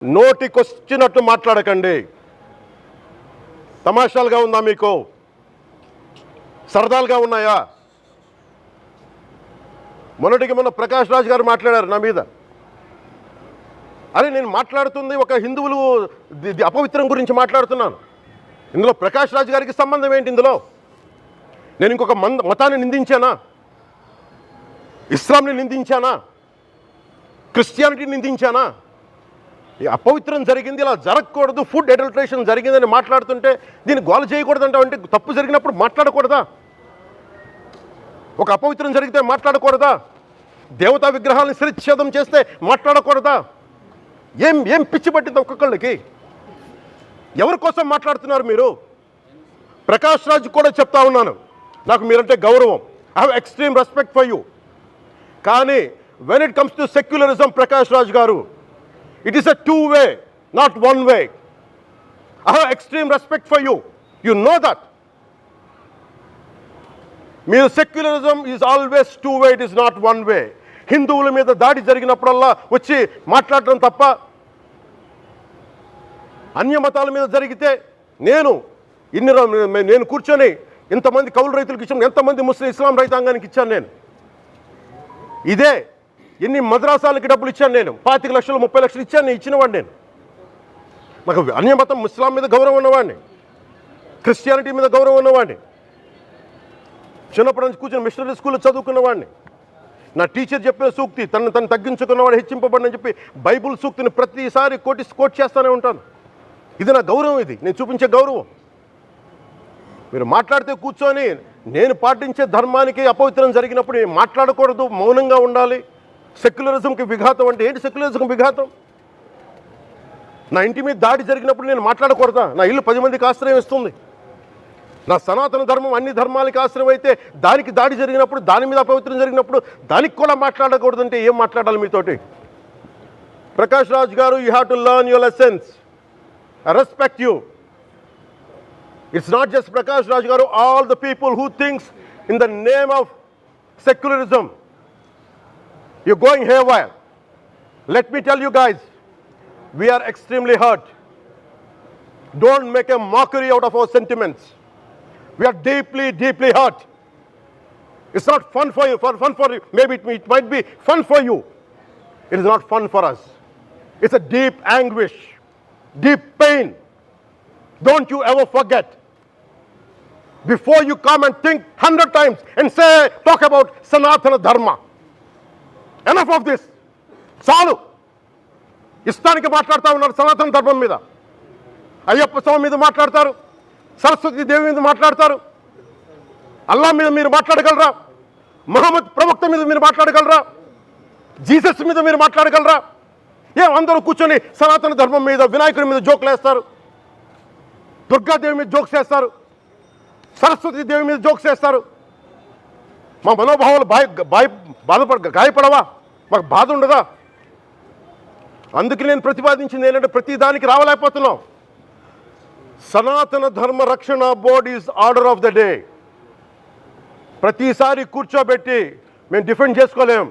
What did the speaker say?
నోటికొచ్చినట్టు మాట్లాడకండి. తమాషాలుగా ఉందా మీకు? సరదాలుగా ఉన్నాయా? మొన్న ప్రకాష్ రాజ్ గారు మాట్లాడారు నా మీద. అరే నేను మాట్లాడుతుంది ఒక హిందువులు అపవిత్రం గురించి మాట్లాడుతున్నాను. ఇందులో ప్రకాష్ రాజ్ గారికి సంబంధం ఏంటి? ఇందులో నేను ఇంకొక మతాన్ని నిందించానా? ఇస్లాంని నిందించానా? క్రిస్టియానిటీని నిందించానా? అపవిత్రం జరిగింది, ఇలా జరగకూడదు, ఫుడ్ అడల్టరేషన్ జరిగిందని మాట్లాడుతుంటే దీన్ని గోల చేయకూడదంటే, అంటే తప్పు జరిగినప్పుడు మాట్లాడకూడదా? ఒక అపవిత్రం జరిగితే మాట్లాడకూడదా? దేవతా విగ్రహాలను శిరచ్ఛేదం చేస్తే మాట్లాడకూడదా? ఏం పిచ్చి పట్టింది ఒక్కొక్కళ్ళకి? ఎవరి కోసం మాట్లాడుతున్నారు మీరు? ప్రకాష్ రాజ్ కూడా చెప్తా ఉన్నాను, నాకు మీరంటే గౌరవం. I have extreme respect for you. కానీ when it comes to secularism, Prakash Raj garu, it is a two-way, not one-way. I have extreme respect for you. You know that. Mere secularism is always two-way, it is not one-way. హిందువుల మీద దాడి జరిగినప్పుడల్లా వచ్చి మాట్లాడటం తప్ప, అన్య మతాల మీద జరిగితే నేను కూర్చొని ఇంతమంది కౌలు రైతులకు ఇచ్చాను, ఎంతమంది ముస్లిం ఇస్లాం రైతాంగానికి ఇచ్చాను నేను. ఇదే ఎన్ని మద్రాసాలకి డబ్బులు ఇచ్చాను నేను, 25 లక్షలు 30 లక్షలు ఇచ్చాను, నేను ఇచ్చినవాడిని. నేను నాకు అన్యమతం ఇస్లాం మీద గౌరవం ఉన్నవాడిని, క్రిస్టియానిటీ మీద గౌరవం ఉన్నవాడిని, చిన్నప్పటి నుంచి కూర్చొని మిషనరీ స్కూల్లో చదువుకున్నవాడిని. నా టీచర్ చెప్పిన సూక్తి, తను తగ్గించుకున్నవాడు హెచ్చింపబడినని చెప్పి బైబుల్ సూక్తిని ప్రతిసారి కోట్ చేస్తూనే ఉంటాను. ఇది నా గౌరవం, ఇది నేను చూపించే గౌరవం. మీరు మాట్లాడితే కూర్చొని నేను పాటించే ధర్మానికి అపవిత్రం జరిగినప్పుడు మాట్లాడకూడదు, మౌనంగా ఉండాలి. సెక్యులరిజంకి విఘాతం అంటే ఏంటి? సెక్యులరిజంకి విఘాతం? నా ఇంటి మీద దాడి జరిగినప్పుడు నేను మాట్లాడకూడదా? నా ఇల్లు 10 మందికి ఆశ్రయం ఇస్తుంది. నా సనాతన ధర్మం అన్ని ధర్మాలకి ఆశ్రయం అయితే దానికి దాడి జరిగినప్పుడు, దాని మీద అపవిత్రం జరిగినప్పుడు దానికి కూడా మాట్లాడకూడదంటే ఏం మాట్లాడాలి మీతోటి? Prakash Raj garu, you have to learn your lessons. I respect you. It's not just Prakash Raj garu, all the people who thinks in the name of secularism, you're going haywire. Let me tell you guys, we are extremely hurt. Don't make a mockery out of our sentiments. We are deeply, deeply hurt. It's not fun for you. Fun for you. Maybe it might be fun for you. It is not fun for us. It's a deep anguish, deep pain. Don't you ever forget. Before you come and think 100 times and talk about Sanatana Dharma. Enough of this. చాలు. ఇష్టానికి మాట్లాడుతూ ఉన్నారు సనాతన ధర్మం మీద. అయ్యప్ప స్వామి మీద మాట్లాడతారు, సరస్వతి దేవి మీద మాట్లాడతారు, అల్లా మీద మీరు మాట్లాడగలరా? మహమ్మద్ ప్రవక్త మీద మీరు మాట్లాడగలరా? జీసస్ మీద మీరు మాట్లాడగలరా? అందరూ కూర్చొని సనాతన ధర్మం మీద, వినాయకుడి మీద జోకులు వేస్తారు, దుర్గాదేవి మీద జోక్స్ వేస్తారు, సరస్వతి దేవి మీద జోక్స్ వేస్తారు. మా మనోభావాలు గాయపడవా? మాకు బాధ ఉండదా? అందుకే నేను ప్రతిపాదించింది ఏంటంటే, ప్రతి దానికి రావలేకపోతున్నాం. సనాతన ధర్మ రక్షణ board is order of the day. ప్రతిసారి కూర్చోబెట్టి మేము డిఫెండ్ చేసుకోలేం.